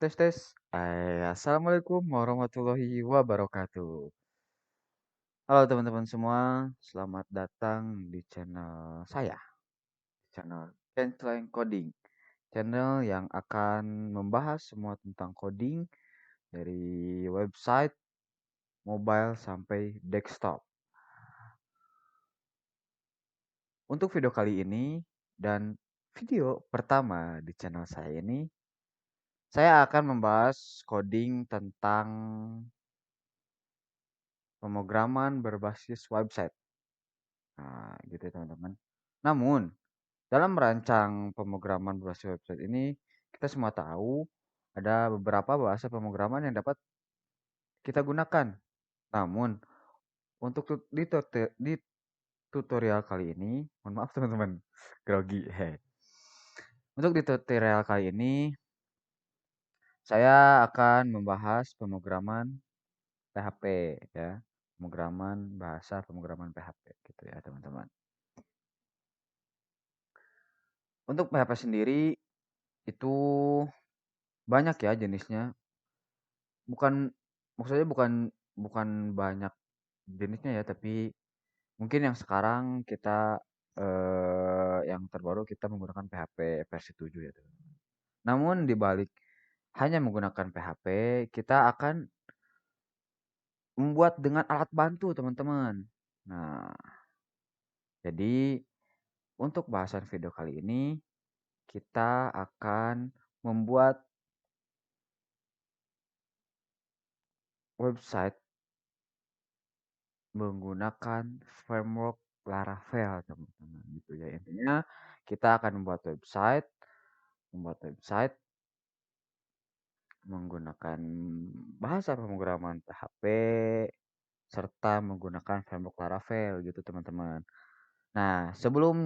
Tes tes. Assalamualaikum warahmatullahi wabarakatuh. Halo teman-teman semua, selamat datang di channel saya, channel Kenceleng Coding. Channel yang akan membahas semua tentang coding dari website, mobile sampai desktop. Untuk video kali ini dan video pertama di channel saya ini, saya akan membahas coding tentang pemrograman berbasis website. Nah, gitu ya teman-teman. Namun, dalam merancang pemrograman berbasis website ini, kita semua tahu ada beberapa bahasa pemrograman yang dapat kita gunakan. Namun, untuk di tutorial kali ini, mohon maaf teman-teman, grogi. Untuk di tutorial kali ini, saya akan membahas pemrograman PHP ya, pemrograman PHP gitu ya teman-teman. Untuk PHP sendiri itu banyak ya jenisnya. Bukan maksudnya bukan bukan banyak jenisnya ya, tapi mungkin yang sekarang kita yang terbaru kita menggunakan PHP versi 7 ya, teman-teman. Namun di balik hanya menggunakan PHP, kita akan membuat dengan alat bantu, teman-teman. Nah, jadi untuk bahasan video kali ini kita akan membuat website menggunakan framework Laravel, teman-teman, gitu ya. Intinya kita akan membuat website menggunakan bahasa pemrograman PHP serta menggunakan framework Laravel gitu, teman-teman. Nah, sebelum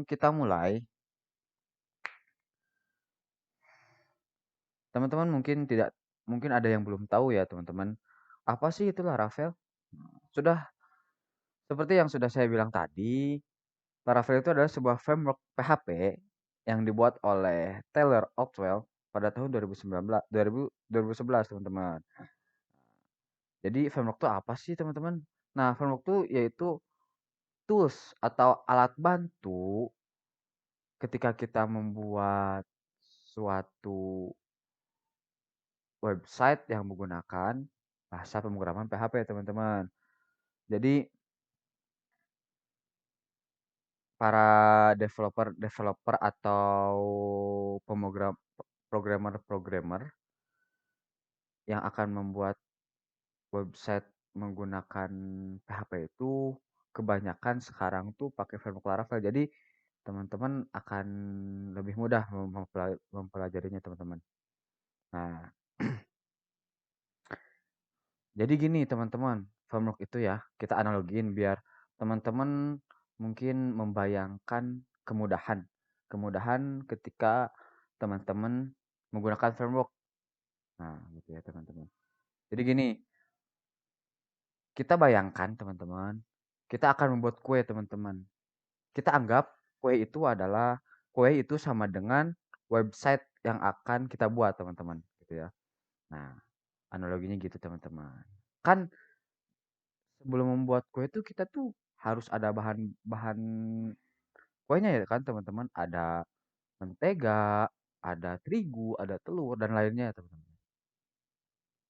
kita mulai, teman-teman mungkin ada yang belum tahu ya, teman-teman. Apa sih itu Laravel? Sudah seperti yang sudah saya bilang tadi, Laravel itu adalah sebuah framework PHP yang dibuat oleh Taylor Otwell pada tahun 2019, 2011 teman-teman. Jadi framework itu apa sih teman-teman? Nah, framework itu yaitu tools atau alat bantu ketika kita membuat suatu website yang menggunakan bahasa pemrograman PHP teman-teman. Jadi para developer atau programmer yang akan membuat website menggunakan PHP itu kebanyakan sekarang tuh pakai framework Laravel. Jadi teman-teman akan lebih mudah mempelajarinya teman-teman. Nah, jadi gini teman-teman, framework itu ya kita analogiin biar teman-teman mungkin membayangkan kemudahan. Kemudahan ketika teman-teman menggunakan framework. Nah, gitu ya teman-teman. Jadi gini, kita bayangkan teman-teman, kita akan membuat kue teman-teman. Kita anggap kue itu sama dengan website yang akan kita buat teman-teman, gitu ya. Nah, analoginya gitu teman-teman. Kan sebelum membuat kue itu kita tuh harus ada bahan-bahan kuenya ya kan teman-teman. Ada mentega, ada terigu, ada telur dan lainnya teman-teman.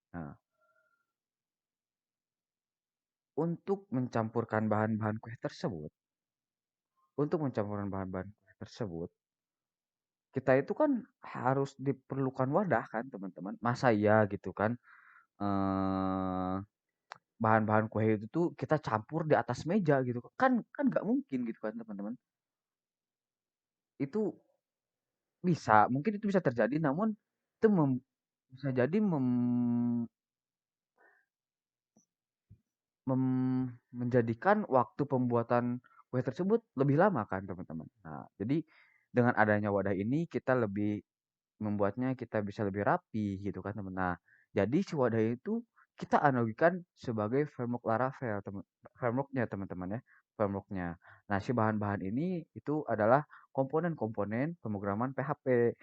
Nah, untuk mencampurkan bahan-bahan kue tersebut, kita itu kan harus diperlukan wadah kan teman-teman. Masa iya gitu kan eh bahan-bahan kue itu tuh kita campur di atas meja gitu kan kan nggak mungkin gitu kan teman-teman. Itu mungkin itu bisa terjadi, namun itu bisa jadi menjadikan waktu pembuatan kue tersebut lebih lama kan teman-teman. Nah, jadi dengan adanya wadah ini kita bisa lebih rapi gitu kan teman. Nah, jadi si wadah itu kita analogikan sebagai framework Laravel, frameworknya teman-teman ya, frameworknya. Nah, si bahan-bahan ini itu adalah komponen-komponen pemrograman PHP.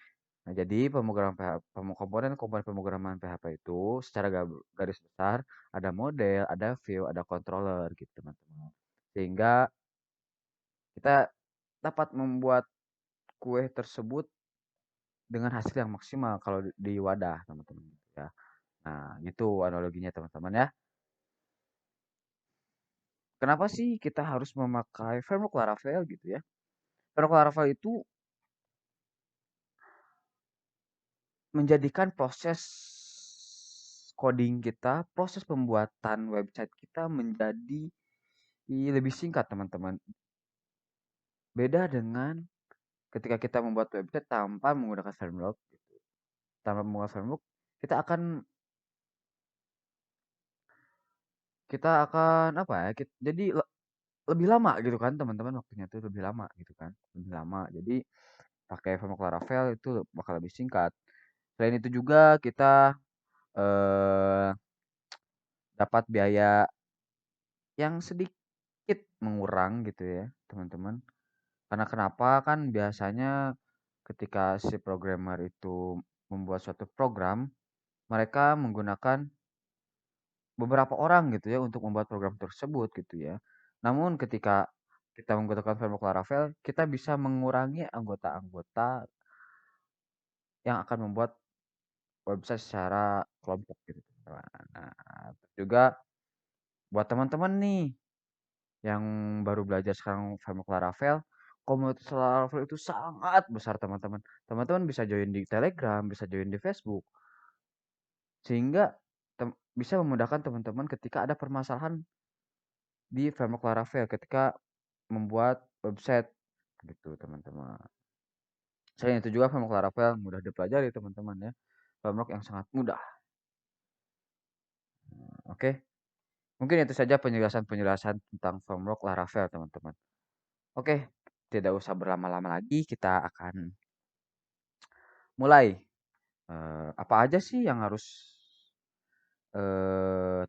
Nah, jadi komponen-komponen pemrograman PHP itu secara garis besar ada model, ada view, ada controller gitu teman-teman. Sehingga kita dapat membuat kue tersebut dengan hasil yang maksimal kalau di wadah teman-teman ya. Nah, gitu analoginya teman-teman ya. Kenapa sih kita harus memakai framework Laravel gitu ya? Framework Laravel itu menjadikan proses coding kita, proses pembuatan website kita menjadi lebih singkat teman-teman. Beda dengan ketika kita membuat website tanpa menggunakan framework, tanpa menggunakan framework, kita akan kita akan apa ya? Jadi lebih lama gitu kan teman-teman, waktunya tuh lebih lama gitu kan, lebih lama. Jadi pakai framework Laravel itu bakal lebih singkat. Selain itu juga kita eh, dapat biaya yang sedikit mengurang gitu ya teman-teman. Karena kenapa kan biasanya ketika si programmer itu membuat suatu program, mereka menggunakan beberapa orang gitu ya untuk membuat program tersebut gitu ya. Namun ketika kita menggunakan framework Laravel, kita bisa mengurangi anggota-anggota yang akan membuat website secara kelompok gitu. Nah, terus juga buat teman-teman nih yang baru belajar sekarang framework Laravel, komunitas Laravel itu sangat besar teman-teman. Teman-teman bisa join di Telegram, bisa join di Facebook, sehingga bisa memudahkan teman-teman ketika ada permasalahan di framework Laravel ketika membuat website gitu teman-teman. Selain itu juga framework Laravel mudah dipelajari teman-teman ya. Framework yang sangat mudah. Oke, mungkin itu saja penjelasan-penjelasan tentang framework Laravel teman-teman. Oke, tidak usah berlama-lama lagi, kita akan mulai. Apa aja sih yang harus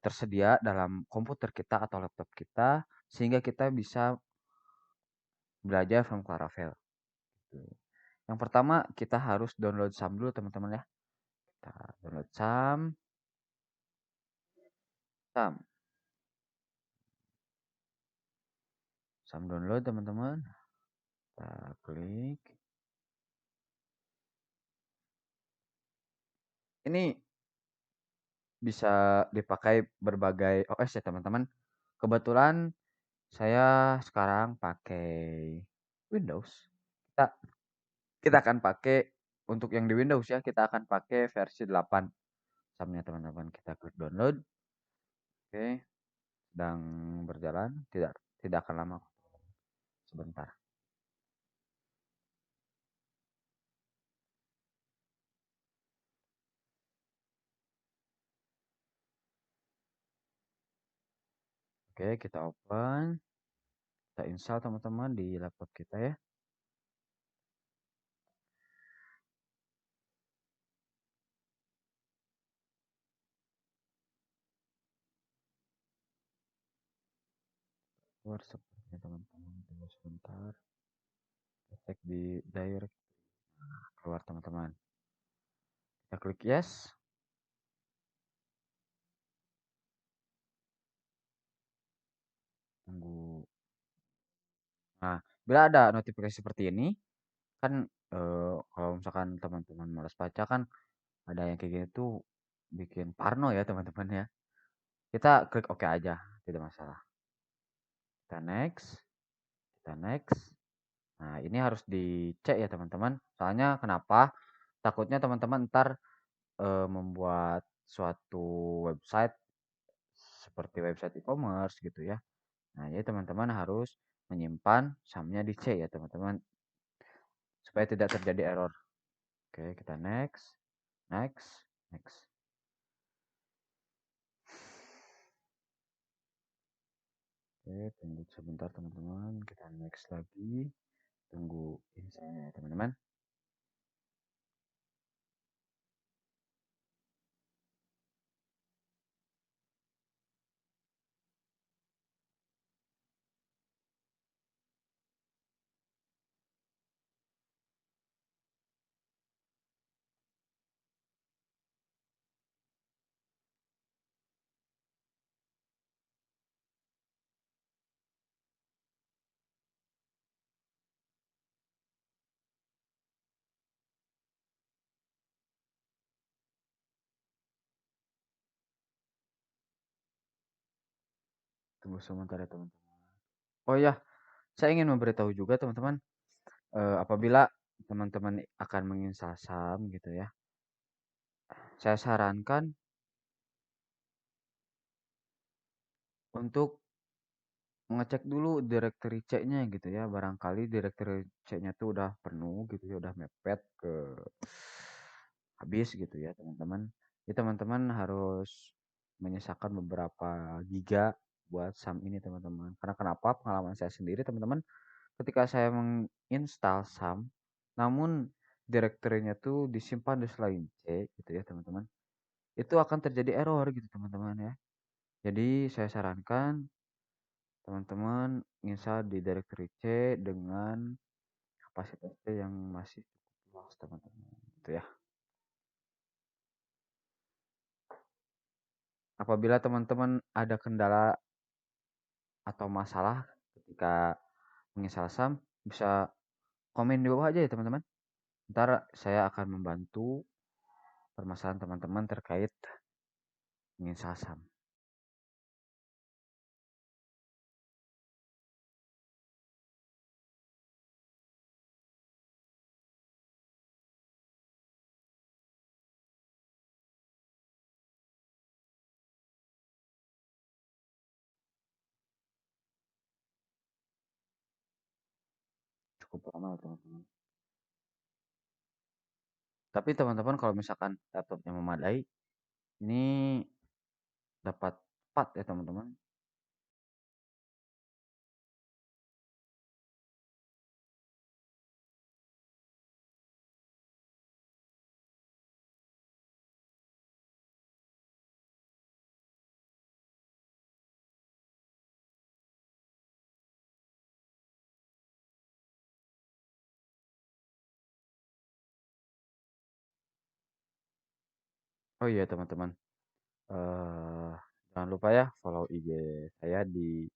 tersedia dalam komputer kita atau laptop kita sehingga kita bisa belajar framework Laravel. Gitu. Yang pertama kita harus download SAM dulu teman-teman ya. Kita download SAM, SAM, SAM download teman-teman. Kita klik. Ini bisa dipakai berbagai OS ya teman-teman. Kebetulan saya sekarang pakai Windows. Kita kita akan pakai untuk yang di Windows ya, kita akan pakai versi 8 SAM-nya teman-teman. Kita klik download. Oke, sedang berjalan, tidak tidak akan lama. Sebentar. Oke, kita open, kita install teman-teman di laptop kita ya. Keluar sepertinya teman-teman. Tunggu sebentar. Kita cek di direct. Keluar teman-teman. Kita klik yes. Tunggu. Nah, bila ada notifikasi seperti ini, kan kalau misalkan teman-teman malas baca kan ada yang kayak gini tuh bikin parno ya teman-teman ya. Kita klik oke aja, tidak masalah. Kita next, kita next. Nah, ini harus dicek ya teman-teman. Soalnya kenapa? Takutnya teman-teman ntar membuat suatu website seperti website e-commerce gitu ya. Nah, jadi teman-teman harus menyimpan SAM-nya di C ya teman-teman supaya tidak terjadi error. Oke, kita next, next, next. Oke, tunggu sebentar teman-teman. Kita next lagi. Tunggu installnya ya teman-teman. Tunggu sebentar ya teman-teman. Oh ya, saya ingin memberitahu juga teman-teman, apabila teman-teman akan menginstal SAM gitu ya, saya sarankan untuk mengecek dulu directory C-nya gitu ya. Barangkali directory C-nya tuh udah penuh gitu ya, udah mepet ke habis gitu ya teman-teman. Jadi teman-teman harus menyisakan beberapa giga buat SAM ini teman-teman. Karena kenapa? Pengalaman saya sendiri teman-teman, ketika saya menginstal SAM, namun direkturnya tuh disimpan di selain C gitu ya teman-teman. Itu akan terjadi error gitu teman-teman ya. Jadi saya sarankan teman-teman install di directory C dengan kapasitas C yang masih cukup luas teman-teman. Gitu ya. Apabila teman-teman ada kendala atau masalah ketika menginstal SAM, bisa komen di bawah aja ya teman-teman. Ntar saya akan membantu permasalahan teman-teman terkait menginstal SAM. Cukup lama ya teman-teman. Tapi teman-teman kalau misalkan laptopnya memadai, ini dapat 4 ya teman-teman. Oh iya teman-teman, eh jangan lupa ya follow IG saya di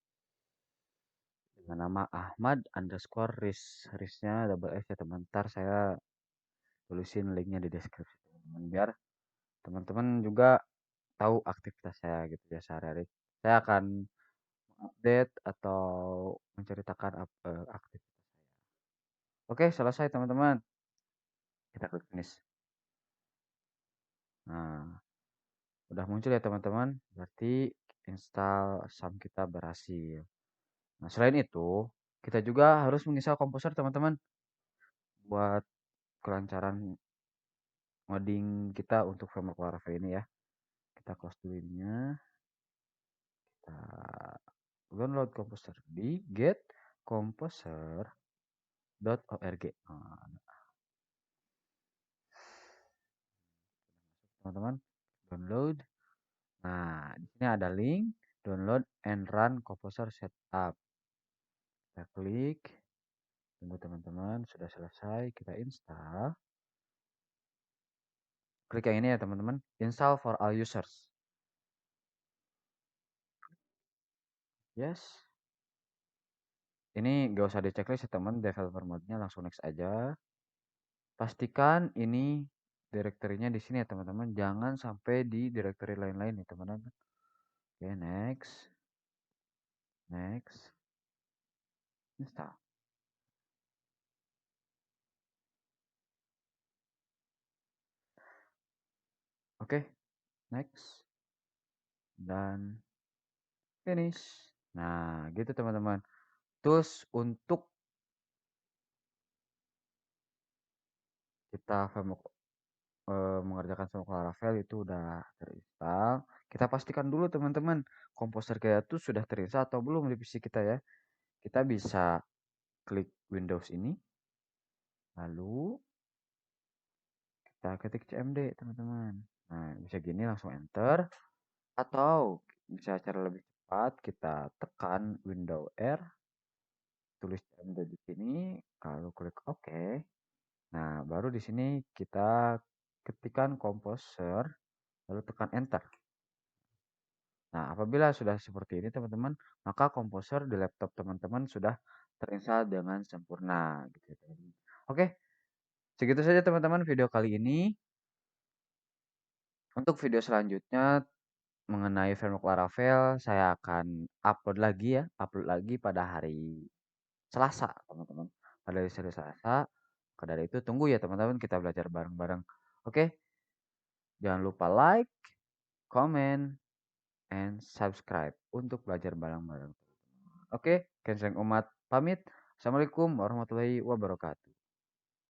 dengan nama Ahmad underscore Riz. Riznya double S ya teman. Ntar saya tulisin linknya di deskripsi teman-teman. Biar teman-teman juga tahu aktivitas saya gitu ya sehari-hari. Saya akan update atau menceritakan aktivitas saya. Oke, selesai teman-teman. Kita klik finish. Nah, udah muncul ya teman-teman. Berarti install SAM kita berhasil. Nah, selain itu, kita juga harus menginstal komposer teman-teman buat kelancaran ngoding kita untuk framework Laravel ini ya. Kita close dulu ininya. Kita download komposer di getcomposer.org. Nah, teman-teman, download. Nah, di sini ada link download and run composer setup. Kita klik. Tunggu teman-teman, sudah selesai. Kita install. Klik yang ini ya teman-teman. Install for all users. Yes. Ini gak usah di checklist ya teman. Developer mode-nya langsung next aja. Pastikan ini direktorinya di sini ya teman-teman. Jangan sampai di direktori lain-lain ya teman-teman. Oke, next. Next. Install. Oke, next. Dan finish. Nah, gitu teman-teman. Terus untuk kita mengerjakan semua Laravel itu udah terinstall. Kita pastikan dulu teman-teman, komposer kita tuh sudah terinstall atau belum di PC kita ya. Kita bisa klik Windows ini, lalu kita ketik cmd teman-teman. Nah, bisa gini langsung enter, atau bisa cara lebih cepat kita tekan Windows R, tulis cmd di sini, lalu klik OK. Nah, baru di sini kita ketikkan komposer, lalu tekan enter. Nah, apabila sudah seperti ini teman-teman, maka komposer di laptop teman-teman sudah terinstall dengan sempurna gitu ya, teman-teman. Oke, segitu saja teman-teman video kali ini. Untuk video selanjutnya mengenai framework Laravel saya akan upload lagi pada hari Selasa, teman-teman. Pada hari Selasa. Maka dari itu tunggu ya teman-teman kita belajar bareng-bareng. Oke, jangan lupa like, comment, and subscribe untuk belajar bareng-bareng. Oke, Kenseng Umat pamit. Assalamualaikum warahmatullahi wabarakatuh.